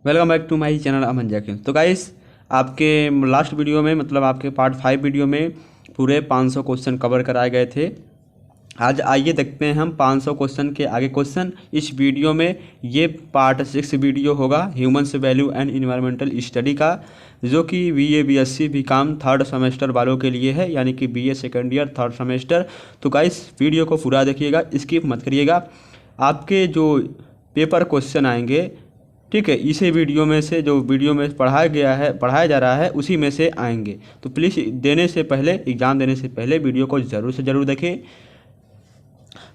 Welcome back to my channel Aman जैकिन। तो guys, आपके लास्ट वीडियो में मतलब आपके पार्ट 5 वीडियो में पूरे 500 क्वेश्चन कवर कराए गए थे। आज आइए देखते हैं हम 500 क्वेश्चन के आगे क्वेश्चन। इस वीडियो में ये पार्ट 6 वीडियो होगा humans value and environmental study का, जो कि BA BSc BCom third semester वालों के लिए है, यानी कि BA second year third semester. तो गाइस, वीडियो को पूरा देखिएगा, स्किप मत करिएगा। आपके जो पेपर क्वेश्चन आएंगे, ठीक है, इसी वीडियो में से जो वीडियो में पढ़ाया जा रहा है उसी में से आएंगे। तो प्लीज़ एग्ज़ाम देने से पहले वीडियो को ज़रूर से ज़रूर देखें।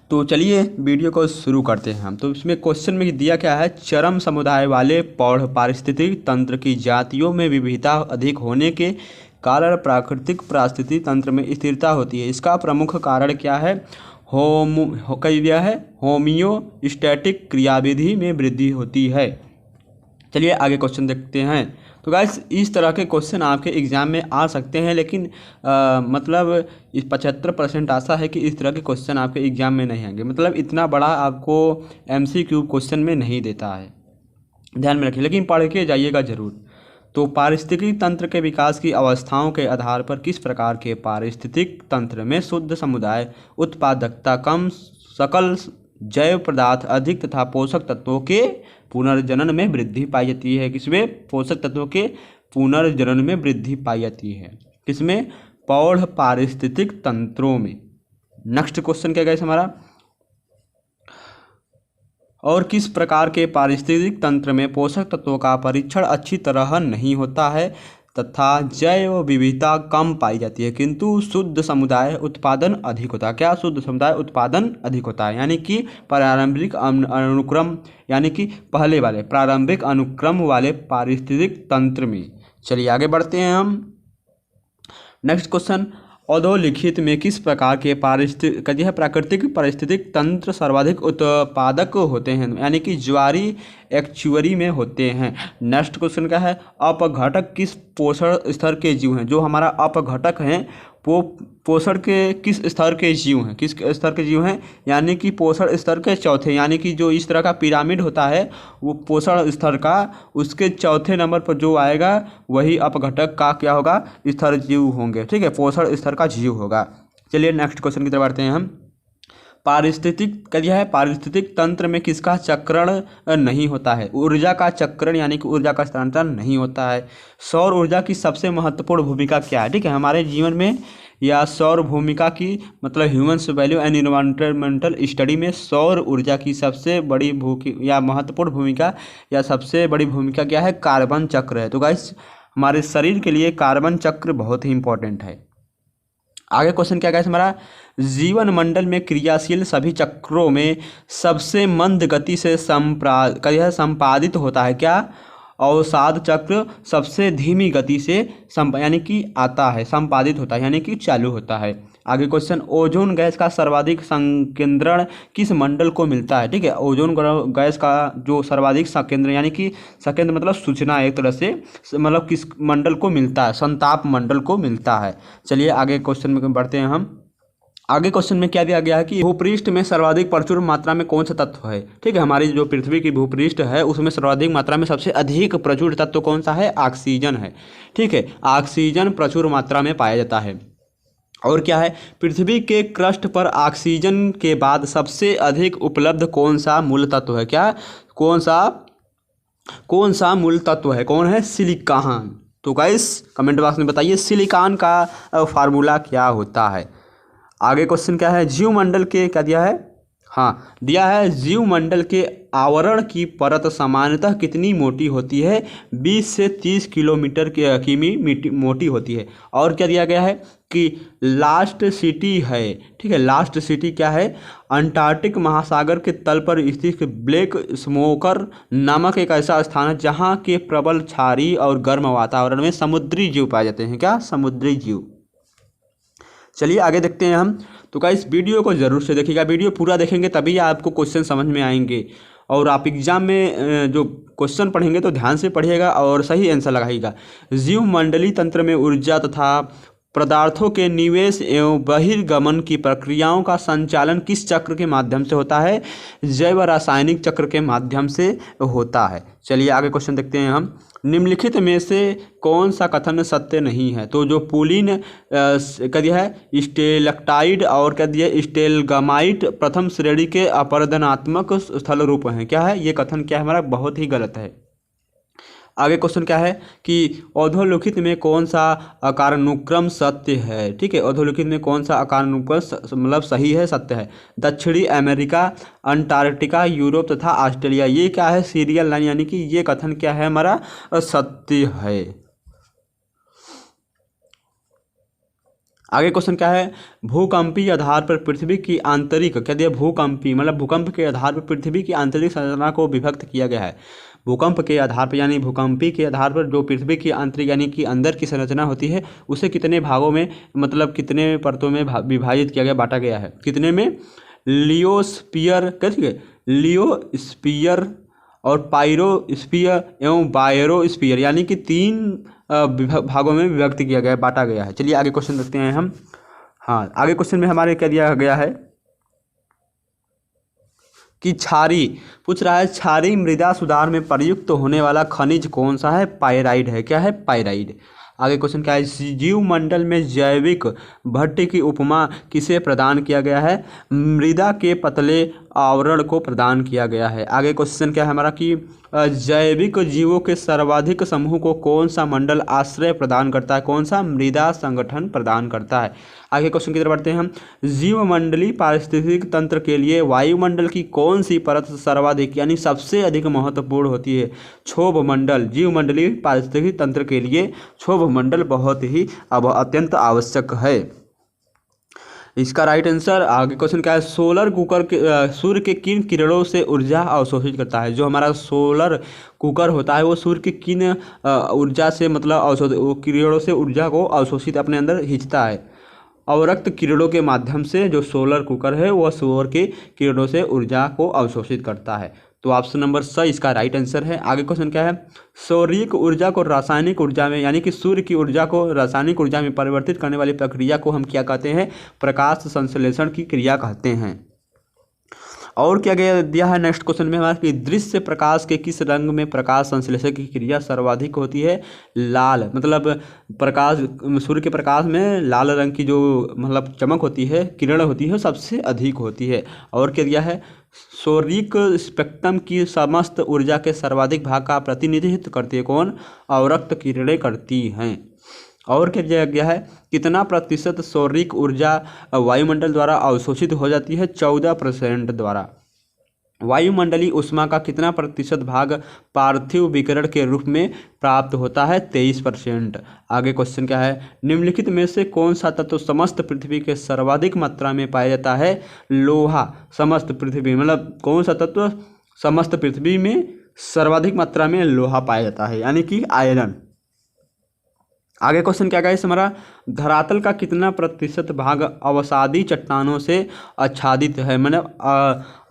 तो चलिए वीडियो को शुरू करते हैं हम। तो इसमें क्वेश्चन में दिया क्या है, चरम समुदाय वाले पौध पारिस्थितिक तंत्र की जातियों में विविधता अधिक होने के कारण प्राकृतिक पारिस्थितिक तंत्र में स्थिरता होती है। इसका प्रमुख कारण क्या है? होमियोस्टैटिक क्रियाविधि में वृद्धि होती है। चलिए आगे क्वेश्चन देखते हैं। तो गाइस, इस तरह के क्वेश्चन आपके एग्ज़ाम में आ सकते हैं, लेकिन मतलब इस 75% आशा है कि इस तरह के क्वेश्चन आपके एग्ज़ाम में नहीं आएंगे। मतलब इतना बड़ा आपको MCQ क्वेश्चन में नहीं देता है, ध्यान में रखिए, लेकिन पढ़ के जाइएगा ज़रूर। तो पारिस्थितिक तंत्र के विकास की अवस्थाओं के आधार पर किस प्रकार के पारिस्थितिक तंत्र में शुद्ध समुदाय उत्पादकता कम, सकल जैव पदार्थ अधिक तथा पोषक तत्वों के पुनर्जनन में वृद्धि पाई जाती है? किसमें? पोषक तत्वों के पुनर्जनन में वृद्धि पाई जाती है। किसमें? पौध पारिस्थितिक तंत्रों में। नेक्स्ट क्वेश्चन क्या गाइस हमारा, और किस प्रकार के पारिस्थितिक तंत्र में पोषक तत्वों का परीक्षण अच्छी तरह नहीं होता है तथा जैव विविधता कम पाई जाती है, किंतु शुद्ध समुदाय उत्पादन अधिक होता है? क्या? शुद्ध समुदाय उत्पादन अधिक होता है, यानी कि प्रारंभिक अनुक्रम, यानी कि पहले वाले प्रारंभिक अनुक्रम वाले पारिस्थितिक तंत्र में। चलिए आगे बढ़ते हैं हम। नेक्स्ट क्वेश्चन, अधोलिखित में किस प्रकार के प्राकृतिक पारिस्थितिक तंत्र सर्वाधिक उत्पादक होते हैं? यानी कि ज्वारी एक्चुअरी में होते हैं। नेक्स्ट क्वेश्चन क्या है, अपघटक किस पोषण स्तर के जीव हैं? जो हमारा अपघटक हैं वो पोषण के किस स्तर के जीव हैं? किस स्तर के जीव हैं? यानी कि पोषण स्तर के चौथे, यानी कि जो इस तरह का पिरामिड होता है वो पोषण स्तर का, उसके चौथे नंबर पर जो आएगा वही अपघटक का क्या होगा? स्तर जीव होंगे। ठीक है, पोषण स्तर का जीव होगा। चलिए नेक्स्ट क्वेश्चन की तरफ बढ़ते हैं हम। पारिस्थितिक तंत्र में किसका चक्रण नहीं होता है? ऊर्जा का चक्रण, यानी कि ऊर्जा का स्थानांतरण नहीं होता है। सौर ऊर्जा की सबसे महत्वपूर्ण भूमिका क्या है? ठीक है, हमारे जीवन में या सौर भूमिका की मतलब humans value and environmental study में सौर ऊर्जा की सबसे बड़ी महत्वपूर्ण भूमिका या सबसे बड़ी भूमिका क्या है? कार्बन चक्र है। तो गाइस, हमारे शरीर के लिए कार्बन चक्र बहुत ही इंपॉर्टेंट है। आगे क्वेश्चन क्या है हमारा, जीवन मंडल में क्रियाशील सभी चक्रों में सबसे मंद गति से संपादित होता है? क्या? अवसाद चक्र सबसे धीमी गति से यानी कि आता है, संपादित होता है, यानी कि चालू होता है। आगे क्वेश्चन, ओजोन गैस का सर्वाधिक संकेंद्रण किस मंडल को मिलता है? ठीक है, ओजोन गैस का जो सर्वाधिक संकेंद्रण, यानी कि संकेंद्र मतलब सूचना एक तरह से, मतलब किस मंडल को मिलता है? संताप मंडल को मिलता है। चलिए आगे क्वेश्चन में बढ़ते हैं हम। आगे क्वेश्चन में क्या दिया गया है कि भूपृष्ठ में सर्वाधिक प्रचुर मात्रा में कौन सा तत्व है? ठीक है, हमारी जो पृथ्वी की भूपृष्ठ है उसमें सर्वाधिक मात्रा में सबसे अधिक प्रचुर तत्व कौन सा है? ऑक्सीजन है। ठीक है, ऑक्सीजन प्रचुर मात्रा में पाया जाता है। और क्या है, पृथ्वी के क्रस्ट पर ऑक्सीजन के बाद सबसे अधिक उपलब्ध कौन सा मूल तत्व है? क्या? कौन सा मूल तत्व है? कौन है? सिलिकॉन। तो गाइस कमेंट बॉक्स में बताइए सिलिकॉन का फार्मूला क्या होता है। आगे क्वेश्चन क्या है, जीवमंडल के क्या दिया है? हाँ, दिया है जीवमंडल के आवरण की परत सामान्यतः कितनी मोटी होती है? 20 से 30 किमी मोटी होती है। और क्या दिया गया है कि लास्ट सिटी है। ठीक है, लास्ट सिटी क्या है? अंटार्कटिक महासागर के तल पर स्थित ब्लैक स्मोकर नामक एक ऐसा स्थान है जहाँ के प्रबल क्षारीय और गर्म वातावरण में समुद्री जीव पाए जाते हैं। क्या? समुद्री जीव। चलिए आगे देखते हैं हम। तो गाइस, वीडियो को ज़रूर से देखिएगा, वीडियो पूरा देखेंगे तभी आपको क्वेश्चन समझ में आएंगे। और आप एग्जाम में जो क्वेश्चन पढ़ेंगे तो ध्यान से पढ़िएगा और सही आंसर लगाइएगा। जीवमंडलीय तंत्र में ऊर्जा तथा पदार्थों के निवेश एवं बहिर्गमन की प्रक्रियाओं का संचालन किस चक्र के माध्यम से होता है? जैव रासायनिक चक्र के माध्यम से होता है। चलिए आगे क्वेश्चन देखते हैं हम। निम्नलिखित में से कौन सा कथन सत्य नहीं है? तो जो पुलिन कह दिया है स्टेलक्टाइड और कह दिया स्टेलगामाइट प्रथम श्रेणी के अपरदनात्मक स्थल रूप हैं। क्या है ये कथन? क्या है हमारा? बहुत ही गलत है। आगे क्वेश्चन क्या है कि अधोलिखित में कौन सा अकारानुक्रम सत्य है? ठीक है, अधोलिखित में कौन सा अकारानुक्रम मतलब सही है, सत्य है? दक्षिणी अमेरिका, अंटार्कटिका, यूरोप तथा ऑस्ट्रेलिया। ये क्या है? सीरियल लाइन, यानी कि ये कथन क्या है हमारा? सत्य है। आगे क्वेश्चन क्या है? भूकंपीय आधार पर पृथ्वी की आंतरिक कह दिया भूकंपी मतलब भूकंप के आधार पर पृथ्वी की आंतरिक संरचना को विभक्त किया गया है। भूकंप के आधार पर यानी भूकंपी के आधार पर जो पृथ्वी की आंतरिक यानी कि अंदर की संरचना होती है उसे कितने भागों में मतलब कितने परतों में विभाजित किया गया, बांटा गया है? कितने में? लियोस्फीयर कह लियोस्फीयर और पायरोस्फीयर एवं बायोस्फीयर यानी कि 3 भागों में विभक्त किया गया है, बांटा गया है। चलिए आगे क्वेश्चन देखते हैं हम। हाँ, आगे क्वेश्चन में हमारे क्या दिया गया है कि क्षारी पूछ रहा है क्षारी मृदा सुधार में प्रयुक्त होने वाला खनिज कौन सा है? पायराइड है। क्या है? पायराइड। आगे क्वेश्चन क्या है? जीवमंडल में जैविक भट्टी की उपमा किसे प्रदान किया गया है? मृदा के पतले आवरण को प्रदान किया गया है। आगे क्वेश्चन क्या है हमारा कि जैविक जीवों के सर्वाधिक समूह को कौन सा मंडल आश्रय प्रदान करता है? कौन सा? मृदा संगठन प्रदान करता है। आगे क्वेश्चन की तरफ बढ़ते हैं हम। जीवमंडलीय पारिस्थितिक तंत्र के लिए वायुमंडल की कौन सी परत सर्वाधिक यानी सबसे अधिक महत्वपूर्ण होती है? क्षोभ मंडल। जीवमंडलीय पारिस्थितिक तंत्र के लिए क्षोभ मंडल बहुत ही अत्यंत आवश्यक है। इसका राइट आंसर। आगे क्वेश्चन क्या है? सोलर कुकर के सूर्य के किन किरणों से ऊर्जा अवशोषित करता है? जो हमारा सोलर कुकर होता है वो सूर्य के किन ऊर्जा से मतलब किरणों से ऊर्जा को अवशोषित अपने अंदर खींचता है? अवरक्त किरणों के माध्यम से जो सोलर कुकर है वह सूर्य के किरणों से ऊर्जा को अवशोषित करता है। तो ऑप्शन नंबर स इसका राइट आंसर है। आगे क्वेश्चन क्या है? सौरिक ऊर्जा को रासायनिक ऊर्जा में यानी कि सूर्य की ऊर्जा को रासायनिक ऊर्जा में परिवर्तित करने वाली प्रक्रिया को हम क्या कहते हैं? प्रकाश संश्लेषण की क्रिया कहते हैं। और क्या दिया है नेक्स्ट क्वेश्चन में हमारा कि दृश्य प्रकाश के किस रंग में प्रकाश संश्लेषण की क्रिया सर्वाधिक होती है? लाल। मतलब प्रकाश सूर्य के प्रकाश में लाल रंग की जो मतलब चमक होती है, किरण होती है, सबसे अधिक होती है। और क्या दिया है? सौरिक स्पेक्ट्रम की समस्त ऊर्जा के सर्वाधिक भाग का प्रतिनिधित्व करती है कौन? अवरक्त किरणें करती हैं। और क्या दिया गया है? कितना प्रतिशत सौरिक ऊर्जा वायुमंडल द्वारा अवशोषित हो जाती है? 14% द्वारा। वायुमंडलीय ऊष्मा का कितना प्रतिशत भाग पार्थिव विकिरण के रूप में प्राप्त होता है? 23%। आगे क्वेश्चन क्या है? निम्नलिखित में से कौन सा तत्व समस्त पृथ्वी के सर्वाधिक मात्रा में पाया जाता है? लोहा। समस्त पृथ्वी मतलब कौन सा तत्व समस्त पृथ्वी में सर्वाधिक मात्रा में लोहा पाया जाता है यानी कि आयरन। आगे क्वेश्चन क्या गाइस हमारा? धरातल का कितना प्रतिशत भाग अवसादी चट्टानों से आच्छादित है? मतलब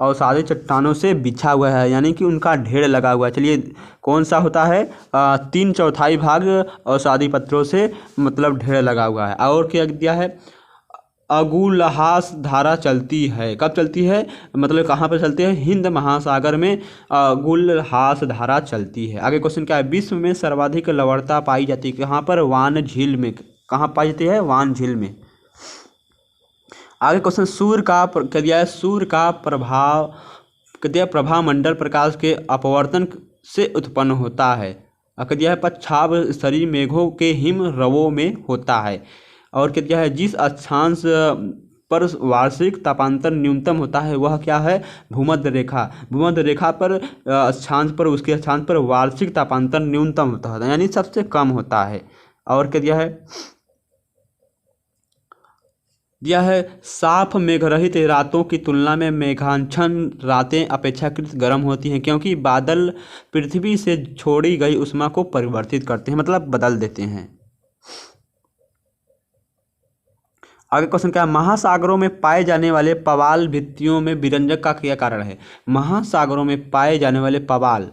अवसादी चट्टानों से बिछा हुआ है यानी कि उनका ढेर लगा हुआ है। चलिए कौन सा होता है? 3/4 भाग अवसादी पत्थरों से मतलब ढेर लगा हुआ है। और क्या दिया है? अगुलहास धारा चलती है। कब चलती है? मतलब कहाँ पर चलती है? हिंद महासागर में अगुलहास धारा चलती है। आगे क्वेश्चन क्या है? विश्व में सर्वाधिक लवणता पाई जाती है कहाँ पर? वान झील में। कहाँ पाई जाती है? वान झील में। आगे क्वेश्चन सूर्य का क्या दिया है? सूर्य का प्रभाव क्या दिया? प्रभामंडल प्रकाश के अपवर्तन से उत्पन्न होता है। क्या दिया है? पच्छाव स्तरीय मेघों के हिम रवों में होता है। और क्या दिया है? जिस अक्षांश पर वार्षिक तापांतर न्यूनतम होता है वह क्या है? भूमध्य रेखा। भूमध्य रेखा पर अक्षांश पर उसके अक्षांश पर वार्षिक तापांतर न्यूनतम होता है यानी सबसे कम होता है। और क्या दिया है? दिया है साफ मेघरहित रातों की तुलना में मेघाच्छन्न रातें अपेक्षाकृत गर्म होती हैं क्योंकि बादल पृथ्वी से छोड़ी गई ऊष्मा को परिवर्तित करते हैं मतलब बदल देते हैं। आगे क्वेश्चन क्या है? महासागरों में पाए जाने वाले पवाल भित्तियों में विरंजक का क्या कारण है? महासागरों में पाए जाने वाले पवाल,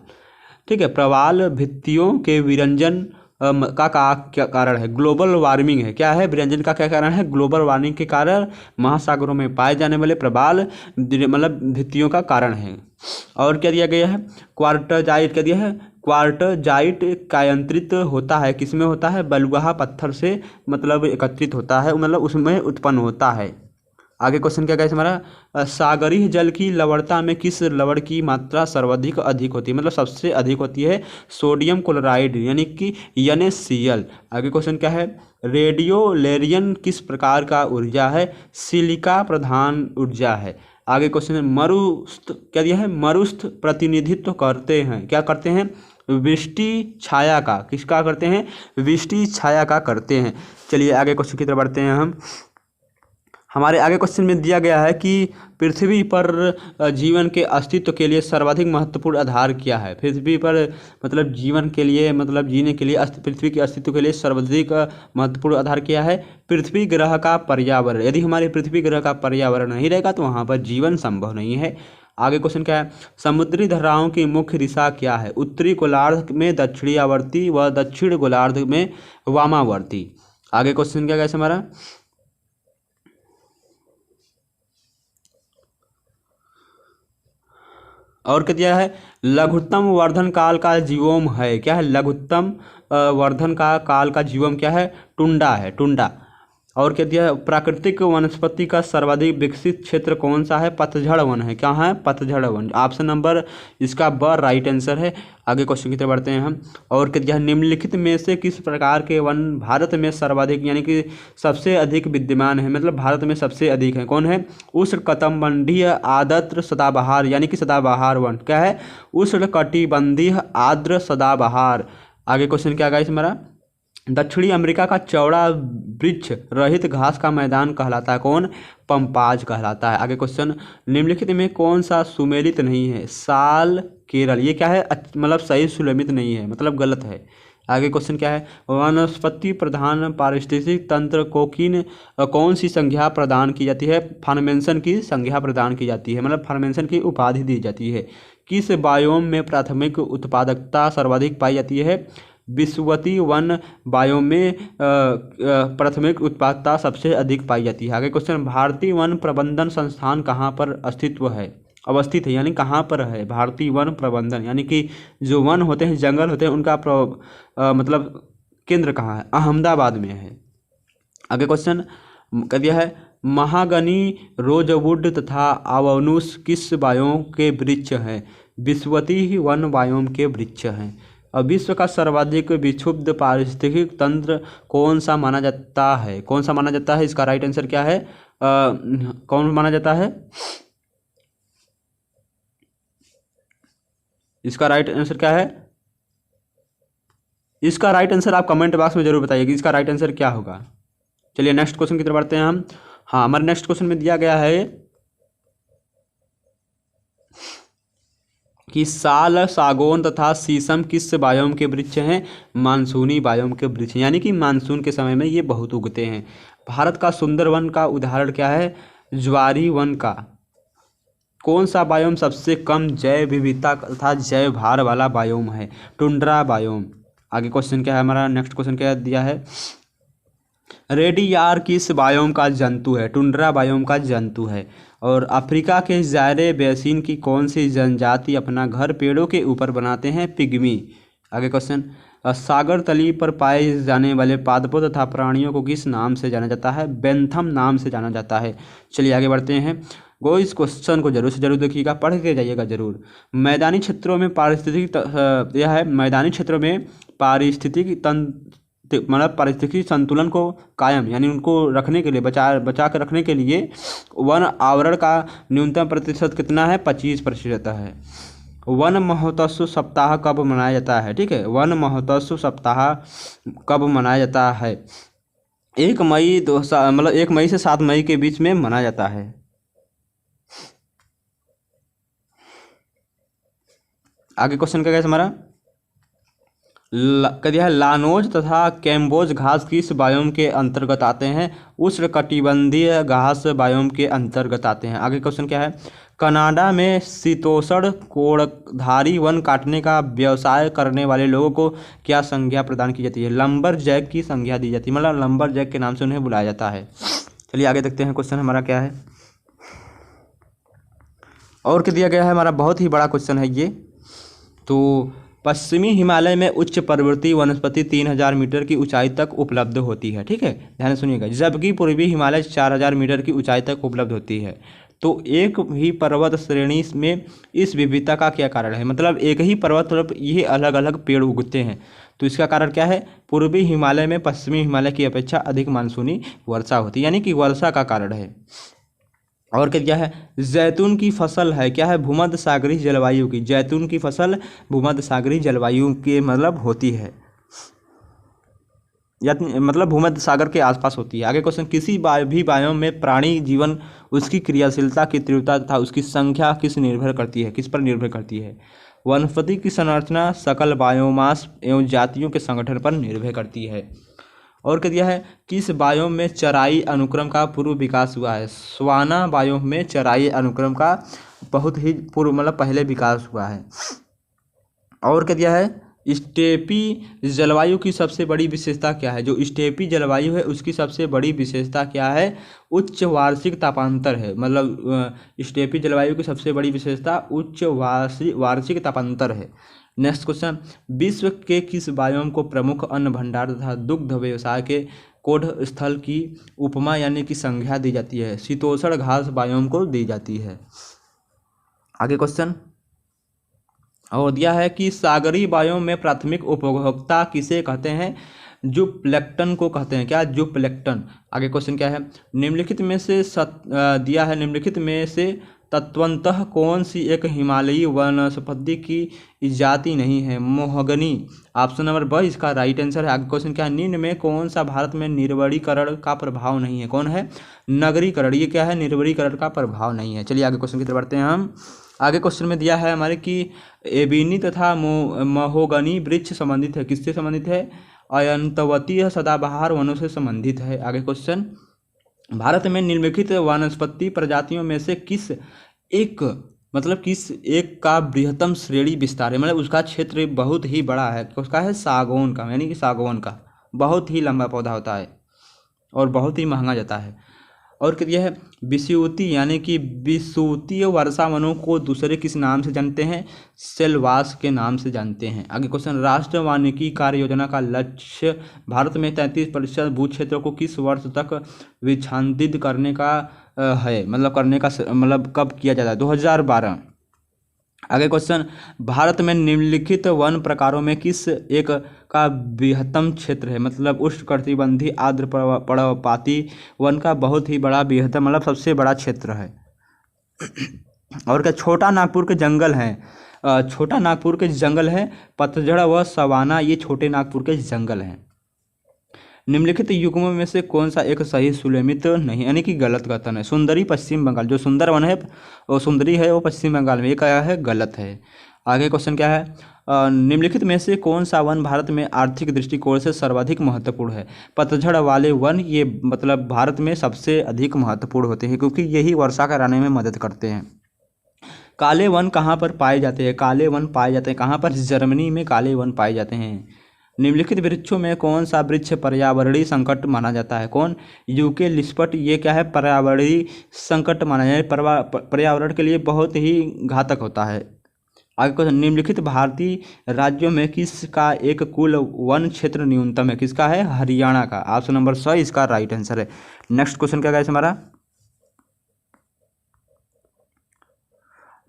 ठीक है, प्रवाल भित्तियों के विरंजन क्या कारण है? ग्लोबल वार्मिंग है। क्या है? विरंजन का क्या कारण है? ग्लोबल वार्मिंग के कारण महासागरों में पाए जाने वाले प्रवाल मतलब भित्तियों का कारण है। और क्या दिया गया है? क्वार्टजाइट क्या दिया है? क्वार्टजाइट कायांतरित होता है, किसमें होता है? बलुआहा पत्थर से मतलब एकत्रित होता है, मतलब उसमें उत्पन्न होता है। आगे क्वेश्चन क्या है हमारा? सागरीय जल की लवणता में किस लवण की मात्रा सर्वाधिक अधिक होती है? मतलब सबसे अधिक होती है सोडियम क्लोराइड यानी कि NaCl। आगे क्वेश्चन क्या है? रेडियोलेरियन किस प्रकार का ऊर्जा है? सिलिका प्रधान ऊर्जा है। आगे क्वेश्चन है मरुस्थ क्या दिया है? मरुस्थ प्रतिनिधित्व करते हैं, क्या करते हैं? वृष्टि छाया का। किसका करते हैं? वृष्टि छाया का करते हैं। चलिए आगे क्वेश्चन की तरफ बढ़ते हैं हम। हमारे आगे क्वेश्चन में दिया गया है कि पृथ्वी पर जीवन के अस्तित्व के लिए सर्वाधिक महत्वपूर्ण आधार क्या है? पृथ्वी पर मतलब जीवन के लिए मतलब जीने के लिए पृथ्वी के अस्तित्व के लिए सर्वाधिक महत्वपूर्ण आधार क्या है? पृथ्वी ग्रह का पर्यावरण। यदि हमारे पृथ्वी ग्रह का पर्यावरण नहीं रहेगा तो वहाँ पर जीवन संभव नहीं है। आगे क्वेश्चन क्या है? समुद्री धाराओं की मुख्य दिशा क्या है? उत्तरी गोलार्ध में दक्षिणी आवर्ती व दक्षिण गोलार्ध में वामावर्ती। आगे क्वेश्चन क्या है हमारा? और क्या दिया है? लघुत्तम वर्धन काल का जीवोम है। क्या है? लघुत्तम वर्धन का काल का जीवोम क्या है? टुंडा है, टुंडा। और क्या दिया है? प्राकृतिक वनस्पति का सर्वाधिक विकसित क्षेत्र कौन सा है? पतझड़ वन है। क्या है? पतझड़ वन। ऑप्शन नंबर इसका ब राइट आंसर है। आगे क्वेश्चन की तरफ बढ़ते हैं हम। और क्या दिया है? निम्नलिखित में से किस प्रकार के वन भारत में सर्वाधिक यानी कि सबसे अधिक विद्यमान है? मतलब भारत में सबसे अधिक है। कौन है? उष्णकटिबंधीय आर्द्र सदाबहार यानी कि सदाबहार वन। क्या है? उष्णकटिबंधीय आर्द्र सदाबहार। आगे क्वेश्चन क्या गाइस हमारा? दक्षिणी अमेरिका का चौड़ा वृक्ष रहित घास का मैदान कहलाता है। कौन? पंपाज कहलाता है। आगे क्वेश्चन, निम्नलिखित में कौन सा सुमेलित नहीं है? साल केरल। ये क्या है? मतलब सही सुमेलित नहीं है, मतलब गलत है। आगे क्वेश्चन क्या है? वनस्पति प्रधान पारिस्थितिक तंत्र को कौन सी संज्ञा प्रदान की जाती है? फॉर्मेशन की संज्ञा प्रदान की जाती है, मतलब फॉर्मेशन की उपाधि दी जाती है। किस बायोम में प्राथमिक उत्पादकता सर्वाधिक पाई जाती है? विषुवतीय वन बायोम में प्राथमिक उत्पादकता सबसे अधिक पाई जाती है। आगे क्वेश्चन, भारतीय वन प्रबंधन संस्थान कहाँ पर अवस्थित है यानी कहाँ पर है? भारतीय वन प्रबंधन यानी कि जो वन होते हैं, जंगल होते हैं, उनका मतलब केंद्र कहाँ है? अहमदाबाद में है। आगे क्वेश्चन कर दिया है, महागनी, रोजवुड तथा आवनुस किस बायोम के वृक्ष हैं? विषुवतीय वन बायोम के वृक्ष हैं। अब विश्व का सर्वाधिक विक्षुब्ध पारिस्थितिक तंत्र कौन सा माना जाता है? कौन सा माना जाता है? इसका राइट आंसर क्या है? कौन माना जाता है? इसका राइट आंसर क्या है? इसका राइट आंसर आप कमेंट बॉक्स में जरूर बताइए कि इसका राइट आंसर क्या होगा। चलिए नेक्स्ट क्वेश्चन की तरफ बढ़ते हैं हम। हाँ, हमारे नेक्स्ट क्वेश्चन में दिया गया है कि साल, सागौन तथा शीशम किस बायोम के वृक्ष हैं? मानसूनी बायोम के वृक्ष, यानी कि मानसून के समय में ये बहुत उगते हैं। भारत का सुंदर वन का उदाहरण क्या है? ज्वारी वन का। कौन सा बायोम सबसे कम जैव विविधता तथा जैव भार वाला बायोम है? Tundra biome. आगे क्वेश्चन क्या है हमारा? नेक्स्ट क्वेश्चन क्या दिया है? रेडियार किस बायोम का जंतु है? टुंड्रा बायोम का जंतु है। और अफ्रीका के ज़ायरे बेसिन की कौन सी जनजाति अपना घर पेड़ों के ऊपर बनाते हैं? पिग्मी। आगे क्वेश्चन, सागर तली पर पाए जाने वाले पादपों तथा प्राणियों को किस नाम से जाना जाता है? बेंथम नाम से जाना जाता है। चलिए आगे बढ़ते हैं। वो इस क्वेश्चन को जरूर से जरूर देखिएगा, पढ़ के जाइएगा जरूर। मैदानी क्षेत्रों में यह है, मैदानी क्षेत्रों में पारिस्थितिकी संतुलन को कायम यानी उनको रखने के लिए बचा कर रखने के लिए वन आवरण का न्यूनतम प्रतिशत कितना है? 25% है। वन महोत्सव सप्ताह कब मनाया जाता है? ठीक है, वन महोत्सव सप्ताह कब मनाया जाता है? 1 मई से 7 मई के बीच में मनाया जाता है। आगे क्वेश्चन क्या है हमारा? दिया है, लानोज तथा कैम्बोज घास किस बायोम के अंतर्गत आते हैं? उष्णकटिबंधीय घास बायोम के अंतर्गत आते हैं। आगे क्वेश्चन क्या है? कनाडा में शीतोष्ण कोड़धारी वन काटने का व्यवसाय करने वाले लोगों को क्या संज्ञा प्रदान की जाती है? लंबर जैक की संज्ञा दी जाती है, मतलब लंबर जैक के नाम से उन्हें बुलाया जाता है। चलिए आगे देखते हैं, क्वेश्चन हमारा क्या है और क्या दिया गया है। हमारा बहुत ही बड़ा क्वेश्चन है ये। तो पश्चिमी हिमालय में उच्च पर्वतीय वनस्पति 3000 मीटर की ऊंचाई तक उपलब्ध होती है, ठीक है, ध्यान से सुनिएगा। जबकि पूर्वी हिमालय 4000 मीटर की ऊंचाई तक उपलब्ध होती है। तो एक ही पर्वत श्रेणी में इस विविधता का क्या कारण है? मतलब एक ही पर्वत पर ये अलग अलग पेड़ उगते हैं, तो इसका कारण क्या है? पूर्वी हिमालय में पश्चिमी हिमालय की अपेक्षा अधिक मानसूनी वर्षा होती है, यानी कि वर्षा का कारण है। और क्या है? जैतून की फसल है, क्या है? भूमध्य सागरीय जलवायु की। जैतून की फसल भूमध्य सागरीय जलवायु के मतलब होती है, या मतलब भूमध्य सागर के आसपास होती है। आगे क्वेश्चन, किसी भी बायोम में प्राणी जीवन उसकी क्रियाशीलता की तीव्रता तथा उसकी संख्या किस निर्भर करती है? किस पर निर्भर करती है? वनस्पति की संरचना सकल बायोमास एवं जातियों के संगठन पर निर्भर करती है। और क्या दिया है? किस बायोम में चराई अनुक्रम का पूर्व विकास हुआ है? सवाना बायोम में चराई अनुक्रम का बहुत ही पूर्व मतलब पहले विकास हुआ है। और क्या दिया है? स्टेपी जलवायु की सबसे बड़ी विशेषता क्या है? जो स्टेपी जलवायु है उसकी सबसे बड़ी विशेषता क्या है? उच्च वार्षिक तापांतर है। मतलब स्टेपी जलवायु की सबसे बड़ी विशेषता उच्च वार्षिक तापांतर है। नेक्स्ट क्वेश्चन, विश्व के किस बायोम को प्रमुख अन्न भंडार तथा दुग्ध व्यवसाय के कोढ़ स्थल की उपमा यानी कि संज्ञा दी जाती है? शीतोष्ण घास बायोम को दी जाती है। आगे क्वेश्चन और दिया है कि सागरीय बायोम में प्राथमिक उपभोक्ता किसे कहते हैं? जूप्लेक्टन को कहते हैं। क्या? जूप्लेक्टन। आगे क्वेश्चन क्या है? निम्नलिखित में से दिया है, निम्नलिखित में से तत्वतः कौन सी एक हिमालयी वनस्पति की जाति नहीं है? मोहगनी। ऑप्शन नंबर ब इसका राइट आंसर है। आगे क्वेश्चन क्या है? निम्न में कौन सा भारत में निर्वरीकरण का प्रभाव नहीं है? कौन है? नगरीकरण। ये क्या है? निर्वरीकरण का प्रभाव नहीं है। चलिए आगे क्वेश्चन की तरफ बढ़ते हैं हम। आगे क्वेश्चन में दिया है हमारे कि एबिनी तथा महोगनी वृक्ष संबंधित है, किससे संबंधित है? अयंतवतीय सदाबहार वनों से संबंधित है। आगे क्वेश्चन, भारत में निम्नलिखित वनस्पति प्रजातियों में से किस एक का बृहत्तम श्रेणी विस्तार है? मतलब उसका क्षेत्र बहुत ही बड़ा है। उसका है सागौन का, यानी कि सागौन का बहुत ही लंबा पौधा होता है और बहुत ही महंगा जाता है। और क्या है? विषुवतीय यानी कि विषुवतीय वर्षा वनों को दूसरे किस नाम से जानते हैं? सेलवास के नाम से जानते हैं। आगे क्वेश्चन, राष्ट्रीय वानिकी कार्य योजना का लक्ष्य भारत में 33% भू क्षेत्र को किस वर्ष तक विच्छादित करने का है? मतलब कब किया जाता है? 2012। आगे क्वेश्चन, भारत में निम्नलिखित वन प्रकारों में किस एक का बृहत्तम क्षेत्र है? मतलब उष्णकटिबंधीय आर्द्र पर्णपाती वन का बहुत ही बड़ा बृहत्तम मतलब सबसे बड़ा क्षेत्र है। और क्या? छोटा नागपुर के जंगल हैं। छोटा नागपुर के जंगल हैं पतझड़ व सवाना, ये छोटे नागपुर के जंगल हैं। निम्नलिखित युग्मों में से कौन सा एक सही सुलेमित नहीं, यानी कि गलत कथन है? सुंदरी पश्चिम बंगाल, जो सुंदर वन है वो सुंदरी है वो पश्चिम बंगाल में, ये क्या है? गलत है। आगे क्वेश्चन क्या है? निम्नलिखित में से कौन सा वन भारत में आर्थिक दृष्टिकोण से सर्वाधिक महत्वपूर्ण है? पतझड़ वाले वन ये मतलब भारत में सबसे अधिक महत्वपूर्ण होते हैं क्योंकि यही वर्षा कराने में मदद करते हैं। काले वन कहाँ पर पाए जाते हैं? काले वन पाए जाते हैं कहाँ पर? जर्मनी में काले वन पाए जाते हैं। निम्नलिखित वृक्षों में कौन सा वृक्ष पर्यावरणीय संकट माना जाता है? कौन? यूकेलिप्टस। ये क्या है? पर्यावरणीय संकट माना जाता है, पर्यावरण के लिए बहुत ही घातक होता है। आगे क्वेश्चन, निम्नलिखित भारतीय राज्यों में किसका एक कुल वन क्षेत्र न्यूनतम है? किसका है? हरियाणा का। ऑप्शन नंबर स इसका राइट आंसर है। नेक्स्ट क्वेश्चन क्या है हमारा?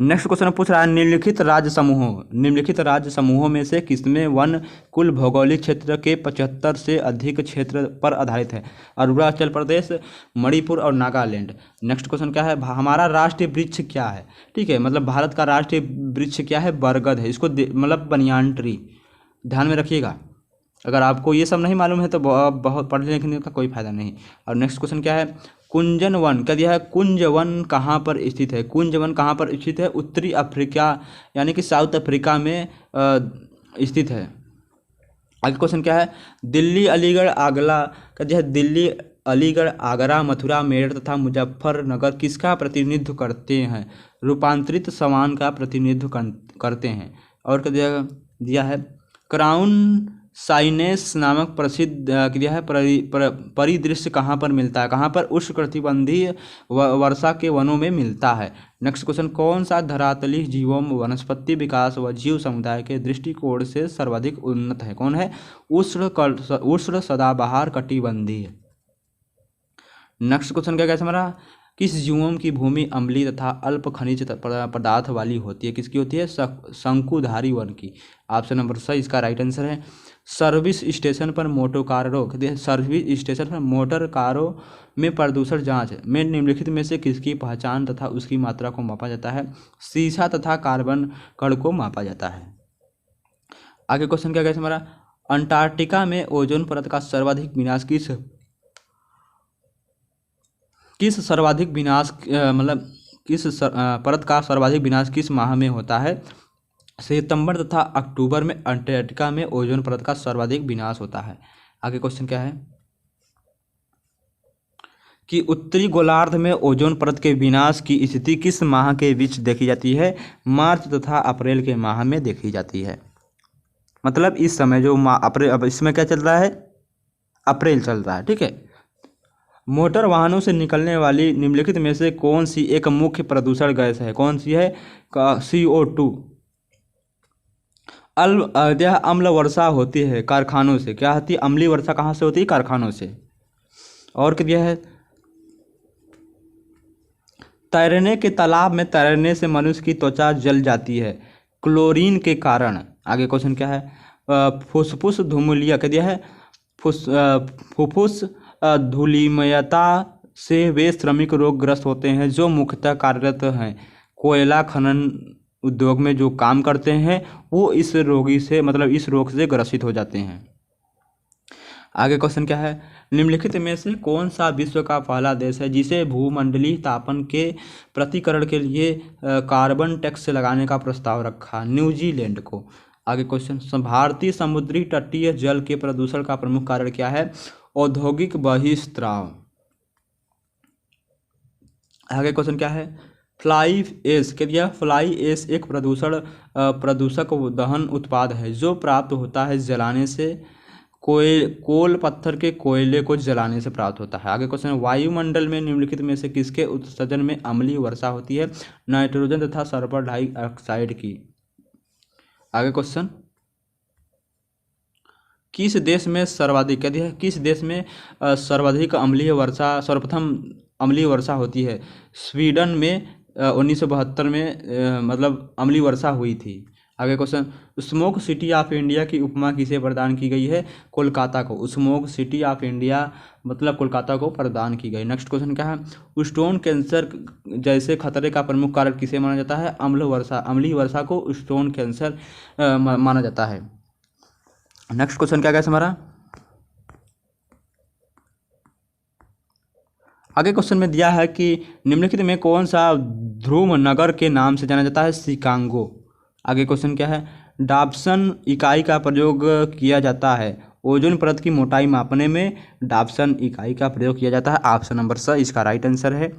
नेक्स्ट क्वेश्चन पूछ रहा है, निम्नलिखित राज्य समूहों में से किसमें वन कुल भौगोलिक क्षेत्र के 75 से अधिक क्षेत्र पर आधारित है? अरुणाचल प्रदेश, मणिपुर और नागालैंड। नेक्स्ट क्वेश्चन क्या है? हमारा राष्ट्रीय वृक्ष क्या है? ठीक है, मतलब भारत का राष्ट्रीय वृक्ष क्या है? बरगद है। इसको मतलब बनियान ट्री, ध्यान में रखिएगा। अगर आपको ये सब नहीं मालूम है तो बहुत पढ़ने लिखने का कोई फायदा नहीं। और नेक्स्ट क्वेश्चन क्या है? कुंजन वन क्या दिया है? कुंज वन कहाँ पर स्थित है? कुंज वन कहाँ पर स्थित है? उत्तरी अफ्रीका यानी कि साउथ अफ्रीका में स्थित है। आगे क्वेश्चन क्या है? दिल्ली अलीगढ़ आगरा क्या दिया है? दिल्ली अलीगढ़ आगरा मथुरा मेरठ तथा मुजफ्फरनगर किसका प्रतिनिधित्व करते हैं? रूपांतरित सामान का प्रतिनिधित्व करते हैं। और क्या दिया है, क्राउन साइनेस नामक प्रसिद्ध क्रिया है परिदृश्य कहाँ पर मिलता है, कहाँ पर उष्णकटिबंधीय वर्षा के वनों में मिलता है। नेक्स्ट क्वेश्चन, कौन सा धरातलीय जीवों वनस्पति विकास व जीव समुदाय के दृष्टिकोण से सर्वाधिक उन्नत है? कौन है? उष्ण सदाबहार कटिबंधीय। नेक्स्ट क्वेश्चन क्या हमारा, किस जीवों की भूमि अम्लीय तथा अल्प खनिज पदार्थ वाली होती है? किसकी होती है? शंकुधारी वन की। ऑप्शन नंबर सही इसका राइट आंसर है। सर्विस स्टेशन पर मोटर कारों सर्विस स्टेशन पर मोटर कारों में प्रदूषण जांच में निम्नलिखित में से किसकी पहचान तथा उसकी मात्रा को मापा जाता है? सीसा तथा कार्बन कण को मापा जाता है। आगे क्वेश्चन क्या कहते हैं हमारा, अंटार्कटिका में ओजोन परत का सर्वाधिक विनाश किस परत का सर्वाधिक विनाश किस माह में होता है? सितंबर तथा अक्टूबर में अंटार्कटिका में ओजोन परत का सर्वाधिक विनाश होता है। आगे क्वेश्चन क्या है कि उत्तरी गोलार्ध में ओजोन परत के विनाश की स्थिति किस माह के बीच देखी जाती है? मार्च तथा अप्रैल के माह में देखी जाती है। मतलब इस समय जो अप्रैल, अब इसमें क्या चल रहा है? अप्रैल चल रहा है, ठीक है। मोटर वाहनों से निकलने वाली निम्नलिखित में से कौन सी एक मुख्य प्रदूषण गैस है? कौन सी है? CO2। अम्ल वर्षा होती है कारखानों से। क्या होती है? अम्लीय वर्षा कहाँ से होती है? कारखानों से। और क्या है? तैरने के तालाब में तैरने से मनुष्य की त्वचा जल जाती है क्लोरीन के कारण। आगे क्वेश्चन क्या है? फुसफुस धूमलिया क्या दिया है? फुफ्फुस धूलिमयता से वे श्रमिक रोगग्रस्त होते हैं जो मुख्यतः कार्यरत हैं कोयला खनन उद्योग में जो काम करते हैं, वो इस रोग से ग्रसित हो जाते हैं। आगे क्वेश्चन क्या है? निम्नलिखित में से कौन सा विश्व का पहला देश है जिसे भूमंडलीय तापन के प्रतिकरण के लिए कार्बन टैक्स लगाने का प्रस्ताव रखा? न्यूजीलैंड को। आगे क्वेश्चन, भारतीय समुद्री तटीय जल के प्रदूषण का प्रमुख कारण क्या है? औद्योगिक बहिस्त्राव। आगे क्वेश्चन क्या है? फ्लाई ऐश क्या दिया? फ्लाई ऐश एक प्रदूषक दहन उत्पाद है जो प्राप्त होता है जलाने से, कोल पत्थर के कोयले को जलाने से प्राप्त होता है। आगे क्वेश्चन, वायुमंडल में निम्नलिखित में से किसके उत्सर्जन में अम्लीय वर्षा होती है? नाइट्रोजन तथा सल्फर डाइऑक्साइड की। आगे क्वेश्चन, किस देश में सर्वाधिक क्या दिया? किस देश में सर्वाधिक सर्वप्रथम अम्लीय वर्षा होती है? स्वीडन में 1972 में अम्लीय वर्षा हुई थी। आगे question, smoke city of India की उपमा किसे प्रदान की गई है? कोलकाता को। Smoke city of India Kolkata को प्रदान की गई। नेक्स्ट क्वेश्चन क्या है? स्टोन कैंसर जैसे खतरे का प्रमुख कारण किसे माना जाता है? अम्लीय वर्षा को स्टोन कैंसर माना जाता है। नेक्स्ट क्वेश्चन क्या है हमारा? आगे क्वेश्चन में दिया है कि निम्नलिखित में कौन सा ध्रुव नगर के नाम से जाना जाता है? शिकागो। आगे क्वेश्चन क्या है? डॉप्सन इकाई का प्रयोग किया जाता है ओजोन परत की मोटाई मापने में। डॉप्सन इकाई का प्रयोग किया जाता है। ऑप्शन नंबर स इसका राइट आंसर है।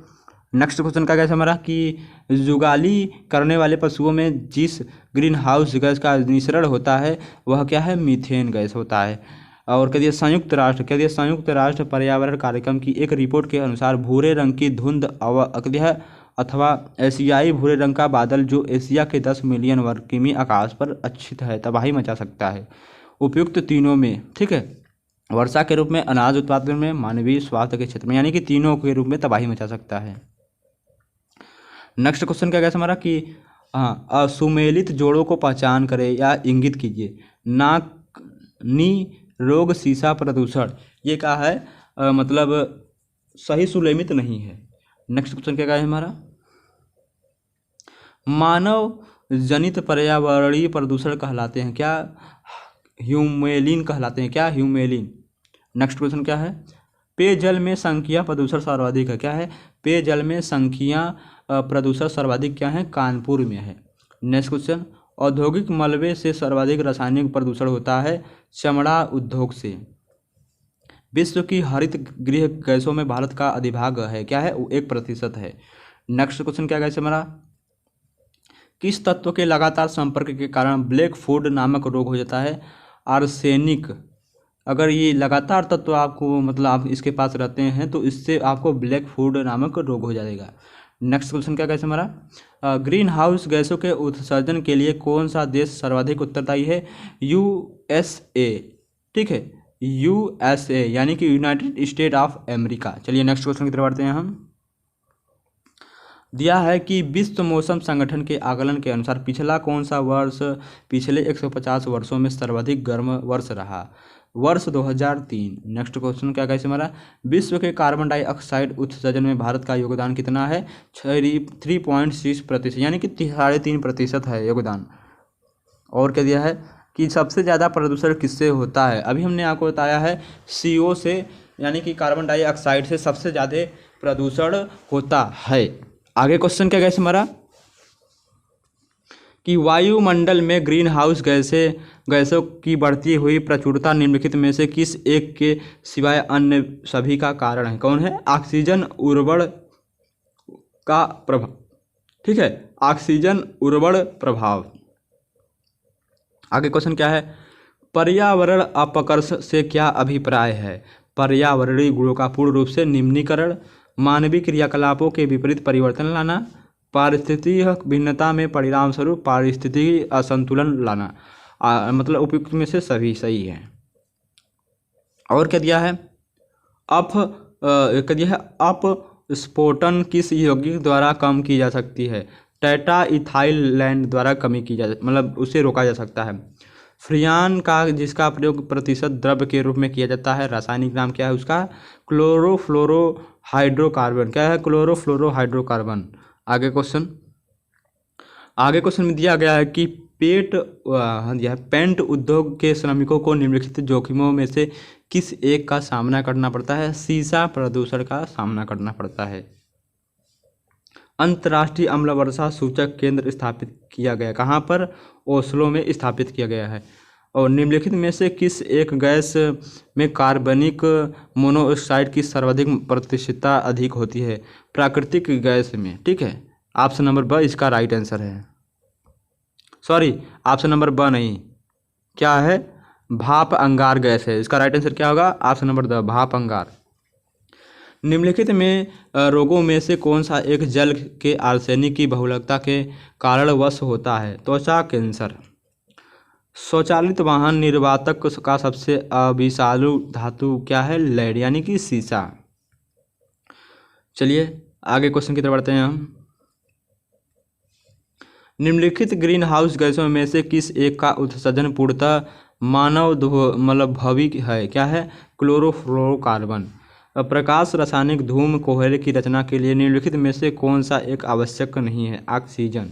नेक्स्ट क्वेश्चन क्या है हमारा कि जुगाली करने वाले पशुओं में जिस ग्रीन हाउस गैस का निःसरण होता है वह क्या है? मीथेन गैस होता है। और कह दिया संयुक्त राष्ट्र पर्यावरण कार्यक्रम की एक रिपोर्ट के अनुसार भूरे रंग की धुंध अथवा एशियाई भूरे रंग का बादल जो एशिया के 10 मिलियन वर्ग किमी आकाश पर अच्छित है तबाही मचा सकता है उपयुक्त तीनों में, ठीक है, वर्षा के रूप में, अनाज उत्पादन में, मानवीय स्वास्थ्य के क्षेत्र में, यानी कि तीनों के रूप में तबाही मचा सकता है। नेक्स्ट क्वेश्चन क्या है हमारा कि असुमेलित जोड़ों को पहचान करें या इंगित कीजिए। नाक नी रोग सीसा प्रदूषण ये क्या है? सही सुलेमित नहीं है। नेक्स्ट क्वेश्चन क्या है हमारा? मानव जनित पर्यावरणीय प्रदूषण कहलाते हैं क्या? ह्यूमेलिन कहलाते हैं क्या? ह्यूमेलिन। नेक्स्ट क्वेश्चन क्या है? पेयजल में संख्या प्रदूषण सर्वाधिक है क्या है? पेयजल में संख्या प्रदूषण सर्वाधिक क्या है? कानपुर में है। नेक्स्ट क्वेश्चन, औद्योगिक मलबे से सर्वाधिक रासायनिक प्रदूषण होता है चमड़ा उद्योग से। विश्व की हरित गृह गैसों में भारत का अधिभाग है क्या है? 1% है। नेक्स्ट क्वेश्चन क्या है हमारा? किस तत्व के लगातार संपर्क के कारण ब्लैक फूड नामक रोग हो जाता है? आर्सेनिक। अगर ये लगातार तत्व आपको मतलब आप इसके पास रहते हैं तो इससे आपको ब्लैक फूड नामक रोग हो जाएगा। नेक्स्ट क्वेश्चन क्या कैसे हमारा, ग्रीन हाउस गैसों के उत्सर्जन के लिए कौन सा देश सर्वाधिक उत्तरदायी है? यूएसए। ठीक है, यूएसए यानी कि यूनाइटेड स्टेट ऑफ अमेरिका। चलिए नेक्स्ट क्वेश्चन की तरफ बढ़ते हैं हम। दिया है कि विश्व मौसम संगठन के आकलन के अनुसार पिछला कौन सा वर्ष पिछले 150 वर्षों में सर्वाधिक गर्म वर्ष रहा? वर्ष 2003। नेक्स्ट क्वेश्चन क्या कैसे हमारा, विश्व के कार्बन डाइऑक्साइड उत्सर्जन में भारत का योगदान कितना है? 3.6% यानी कि 3.5% है योगदान। और क्या दिया है कि सबसे ज़्यादा प्रदूषण किससे होता है? अभी हमने आपको बताया है CO से, यानी कि कार्बन डाइऑक्साइड से सबसे ज़्यादा प्रदूषण होता है। आगे क्वेश्चन क्या कैसे हमारा, कि वायुमंडल में ग्रीन हाउस गैसों की बढ़ती हुई प्रचुरता निम्नलिखित में से किस एक के सिवाय अन्य सभी का कारण है? कौन है? ऑक्सीजन उर्वरन का प्रभाव। ठीक है, ऑक्सीजन उर्वरन प्रभाव। आगे क्वेश्चन क्या है, पर्यावरण अपकर्ष से क्या अभिप्राय है? पर्यावरणीय गुणों का पूर्ण रूप से निम्नीकरण, मानवीय क्रियाकलापों के विपरीत परिवर्तन लाना, पारिस्थितिक भिन्नता में परिणाम स्वरूप पारिस्थितिकी असंतुलन लाना। मतलब उपयुक्त में से सभी सही है। और क्या दिया है, अपस्फोटन किस यौगिक द्वारा कम की जा सकती है? टेट्राइथाइलैंड द्वारा कमी की जा मतलब उसे रोका जा सकता है। फ्रियान का जिसका प्रयोग प्रतिशत द्रव्य के रूप में किया जाता है, रासायनिक नाम क्या है उसका? क्लोरोफ्लोरोहाइड्रोकार्बन। क्या है? क्लोरोफ्लोरोहाइड्रोकार्बन। आगे क्वेश्चन में दिया गया है कि पेंट उद्योग के श्रमिकों को निम्नलिखित जोखिमों में से किस एक का सामना करना पड़ता है? सीसा प्रदूषण का सामना करना पड़ता है। अंतर्राष्ट्रीय अम्ल वर्षा सूचक केंद्र स्थापित किया गया कहाँ पर? ओस्लो में स्थापित किया गया है। और निम्नलिखित में से किस एक गैस में कार्बनिक मोनोऑक्साइड की सर्वाधिक प्रतिशतता अधिक होती है? प्राकृतिक गैस में। ठीक है, ऑप्शन नंबर ब इसका राइट आंसर है। सॉरी, ऑप्शन नंबर ब नहीं, क्या है? भाप अंगार गैस है। इसका राइट आंसर क्या होगा? ऑप्शन नंबर द, भाप अंगार। निम्नलिखित में रोगों में से कौन सा एक जल के आर्सेनिक की बहुलकता के कारणवश होता है? त्वचा कैंसर। स्वचालित वाहन निर्वातक का सबसे अविषालु धातु क्या है? लेड यानी कि सीसा। चलिए आगे क्वेश्चन की तरफ बढ़ते हैं हम। निम्नलिखित ग्रीन हाउस गैसों में से किस एक का उत्सर्जन पूर्णतः मानव भवी है? क्या है? क्लोरोफ्लोरोकार्बन। प्रकाश रासायनिक धूम कोहरे की रचना के लिए निम्नलिखित में से कौन सा एक आवश्यक नहीं है? ऑक्सीजन।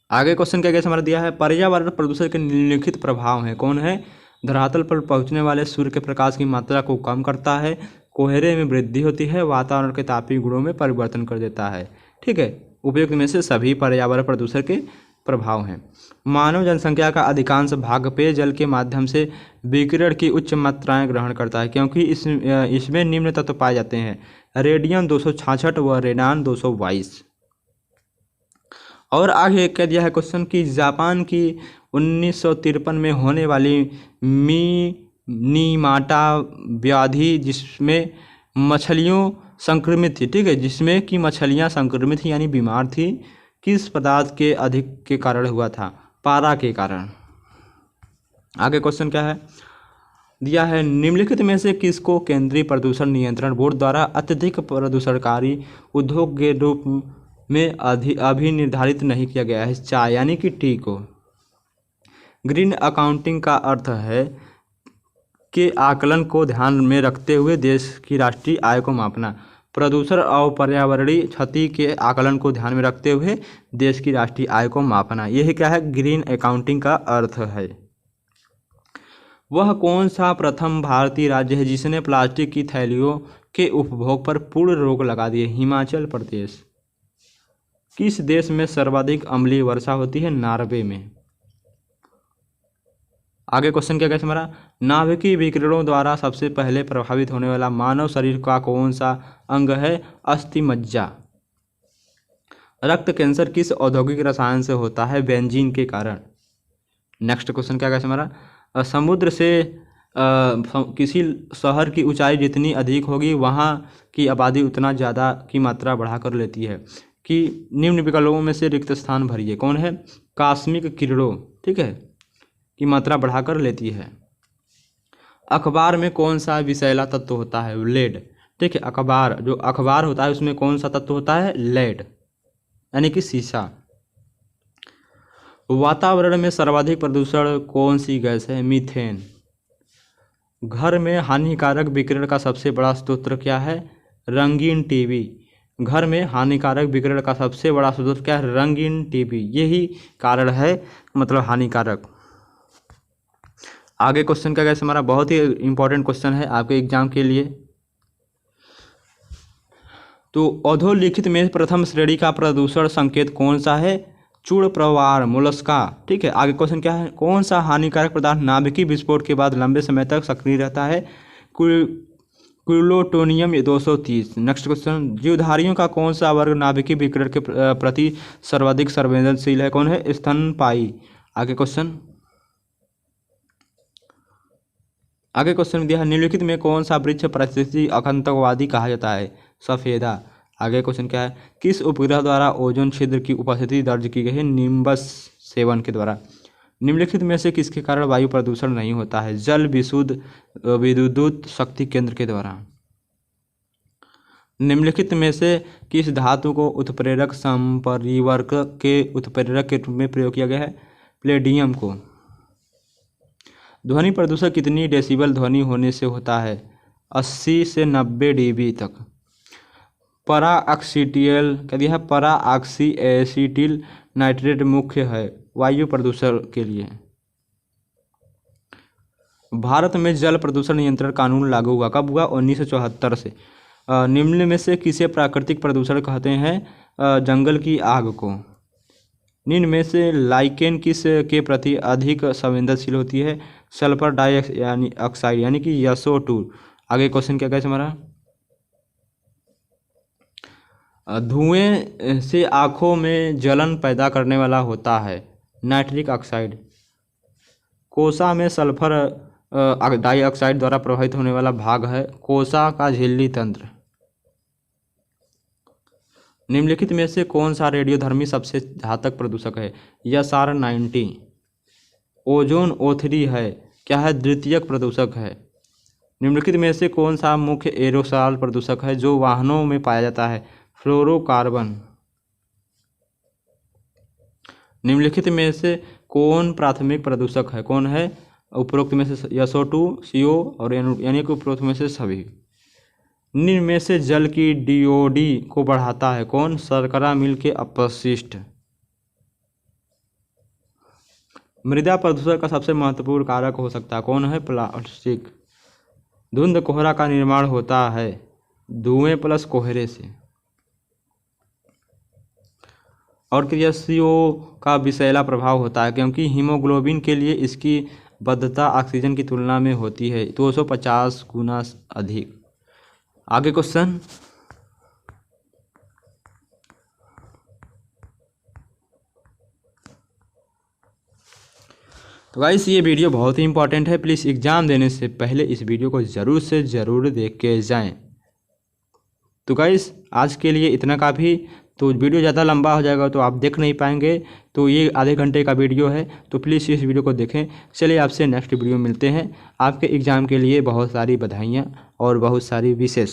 आगे क्वेश्चन क्या हमारा दिया है, पर्यावरण प्रदूषण के निम्नलिखित प्रभाव हैं। कौन है? धरातल पर पहुंचने वाले सूर्य के प्रकाश की मात्रा को कम करता है, कोहरे में वृद्धि होती है, वातावरण के तापीय गुणों में परिवर्तन कर देता है। ठीक है, उपयुक्त में से सभी पर्यावरण प्रदूषण के प्रभाव हैं। मानव जनसंख्या का अधिकांश भाग पेयजल के माध्यम से विकिरण की उच्च मात्राएं ग्रहण करता है, क्योंकि इसमें निम्न तत्व पाए जाते हैं, रेडियम 266 व रेनान 222। और आगे क्या दिया है क्वेश्चन की, जापान की 1953 में होने वाली नीमाटा व्याधि जिसमें मछलियों संक्रमित थी, ठीक है, जिसमें कि मछलियां संक्रमित थी यानी बीमार थी, किस पदार्थ के अधिक के कारण हुआ था? पारा के कारण। आगे क्वेश्चन क्या है दिया है, निम्नलिखित में से किसको केंद्रीय प्रदूषण नियंत्रण बोर्ड द्वारा अत्यधिक प्रदूषणकारी उद्योग के रूप में अभी निर्धारित नहीं किया गया है? चाय यानी कि टी को। ग्रीन अकाउंटिंग का अर्थ है कि आकलन को ध्यान में रखते हुए देश की राष्ट्रीय आय को मापना। प्रदूषण और पर्यावरणीय क्षति के आकलन को ध्यान में रखते हुए देश की राष्ट्रीय आय को मापना, यही क्या है? ग्रीन अकाउंटिंग का अर्थ है। वह कौन सा प्रथम भारतीय राज्य है जिसने प्लास्टिक की थैलियों के उपभोग पर पूर्ण रोक लगा दी? हिमाचल प्रदेश। किस देश में सर्वाधिक अम्लीय वर्षा होती है? नॉर्वे में। आगे क्वेश्चन क्या कहते हमारा, नाभिकीय विकिरणों द्वारा सबसे पहले प्रभावित होने वाला मानव शरीर का कौन सा अंग है, अस्थि मज्जा। रक्त कैंसर किस औद्योगिक रसायन से होता है, बेंजीन के कारण। नेक्स्ट क्वेश्चन क्या कहते हमारा, समुद्र से किसी शहर की ऊंचाई जितनी अधिक होगी वहाँ की आबादी उतना ज़्यादा की मात्रा बढ़ा कर लेती है कि निम्न विकल्पों में से रिक्त स्थान भरिए। कौन है, कास्मिक किरणों, ठीक है, की मात्रा बढ़ाकर लेती है। अखबार में कौन सा विषैला तत्व होता है, लेड, ठीक है। अखबार, जो अखबार होता है उसमें कौन सा तत्व होता है, लेड यानी कि सीसा। वातावरण में सर्वाधिक प्रदूषण कौन सी गैस है, मीथेन। घर में हानिकारक विकिरण का सबसे बड़ा स्रोत क्या है, रंगीन टीवी। घर में हानिकारक विकिरण का सबसे बड़ा स्रोत क्या है, रंगीन टीवी, यही कारण है मतलब हानिकारक। आगे क्वेश्चन क्या कहते हमारा, बहुत ही इंपॉर्टेंट क्वेश्चन है आपके एग्जाम के लिए। तो अधोलिखित में प्रथम श्रेणी का प्रदूषण संकेत कौन सा है, चूड़ प्रवार, मोलस्का, ठीक है। आगे क्वेश्चन क्या है, कौन सा हानिकारक पदार्थ नाभिकीय विस्फोट के बाद लंबे समय तक सक्रिय रहता है, प्लूटोनियम 230। नेक्स्ट क्वेश्चन, जीवधारियों का कौन सा वर्ग नाभिकीय विकिरण के प्रति सर्वाधिक संवेदनशील है, कौन है, स्तनपायी। आगे क्वेश्चन दिया है, निम्नलिखित में कौन सा वृक्ष परिस्थिति आतंकवादी कहा जाता है, सफेदा। आगे क्वेश्चन क्या है, किस उपग्रह द्वारा ओजोन छिद्र की उपस्थिति दर्ज की गई है, निम्बस 7 के द्वारा। निम्नलिखित में से किसके कारण वायु प्रदूषण नहीं होता है, जल विशुद्ध विद्युत शक्ति केंद्र के द्वारा। निम्नलिखित में से किस धातु को उत्प्रेरक संपरिवर्तक के उत्प्रेरक के रूप में प्रयोग किया गया है, प्लेडियम को। ध्वनि प्रदूषण कितनी डेसिबल ध्वनि होने से होता है, 80 से 90 dB तक। पराऑक्सीटिल कह दिया है, पराऑक्सी एसिटिल नाइट्रेट मुख्य है वायु प्रदूषण के लिए। भारत में जल प्रदूषण नियंत्रण कानून लागू हुआ, कब हुआ, 1974 से। निम्न में से किसे प्राकृतिक प्रदूषण कहते हैं, जंगल की आग को। निम्न में से लाइकेन किस के प्रति अधिक संवेदनशील होती है, सल्फर डाइऑक्साइड यानी कि SO2। आगे क्वेश्चन क्या कहते हमारा, धुएं से आँखों में जलन पैदा करने वाला होता है, नाइट्रिक ऑक्साइड। कोसा में सल्फर डाइऑक्साइड द्वारा प्रभावित होने वाला भाग है कोसा का झिल्ली तंत्र। निम्नलिखित में से कौन सा रेडियोधर्मी सबसे घातक प्रदूषक है, SR90। ओजोन O3 है, क्या है, द्वितीयक प्रदूषक है। निम्नलिखित में से कौन सा मुख्य एरोसॉल प्रदूषक है जो वाहनों में पाया जाता है, फ्लोरोकार्बन। निम्नलिखित में से कौन प्राथमिक प्रदूषक है, कौन है, उपरोक्त में से SO2, CO और यानी कि उपरोक्त में से सभी। निम्न में से जल की DOD को बढ़ाता है, कौन, शर्करा मिल के अपशिष्ट। मृदा प्रदूषण का सबसे महत्वपूर्ण कारक हो सकता है, कौन है, प्लास्टिक। धुंध कोहरा का निर्माण होता है धुएं प्लस कोहरे से। और क्रिया CO का विषैला प्रभाव होता है क्योंकि हीमोग्लोबिन के लिए इसकी बद्धता ऑक्सीजन की तुलना में होती है 250 गुना अधिक। आगे क्वेश्चन, तो गाइस ये वीडियो बहुत ही इंपॉर्टेंट है, प्लीज़ एग्ज़ाम देने से पहले इस वीडियो को ज़रूर से ज़रूर देख के जाएं। तो गाइस आज के लिए इतना काफ़ी, तो वीडियो ज़्यादा लंबा हो जाएगा तो आप देख नहीं पाएंगे, तो ये आधे घंटे का वीडियो है, तो प्लीज़ इस वीडियो को देखें। चलिए आपसे नेक्स्ट वीडियो मिलते हैं। आपके एग्ज़ाम के लिए बहुत सारी बधाइयाँ और बहुत सारी विशेष।